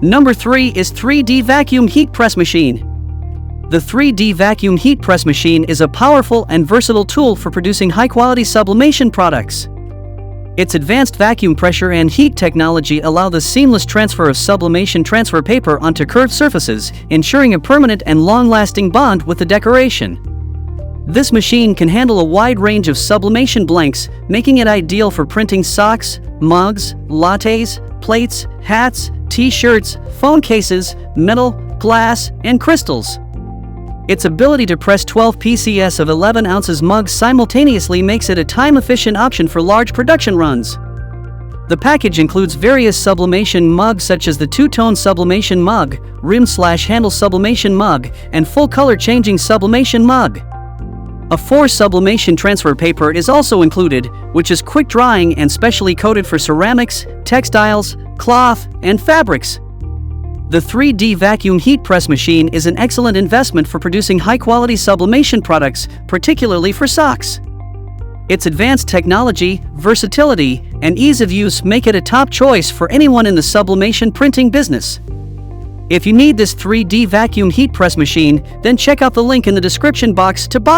Number 3 is 3D Vacuum Heat Press Machine. The 3D Vacuum Heat Press Machine is a powerful and versatile tool for producing high-quality sublimation products. Its advanced vacuum pressure and heat technology allow the seamless transfer of sublimation transfer paper onto curved surfaces, ensuring a permanent and long-lasting bond with the decoration. This machine can handle a wide range of sublimation blanks, making it ideal for printing socks, mugs, lattes, plates, hats, t-shirts, phone cases, metal, glass, and crystals. Its ability to press 12 PCS of 11 ounces mugs simultaneously makes it a time-efficient option for large production runs. The package includes various sublimation mugs such as the two-tone sublimation mug, rim/handle sublimation mug, and full-color changing sublimation mug. A 4 sublimation transfer paper is also included, which is quick-drying and specially coated for ceramics, textiles, cloth, and fabrics. The 3D Vacuum Heat Press Machine is an excellent investment for producing high-quality sublimation products, particularly for socks. Its advanced technology, versatility, and ease of use make it a top choice for anyone in the sublimation printing business. If you need this 3D Vacuum Heat Press Machine, then check out the link in the description box to buy.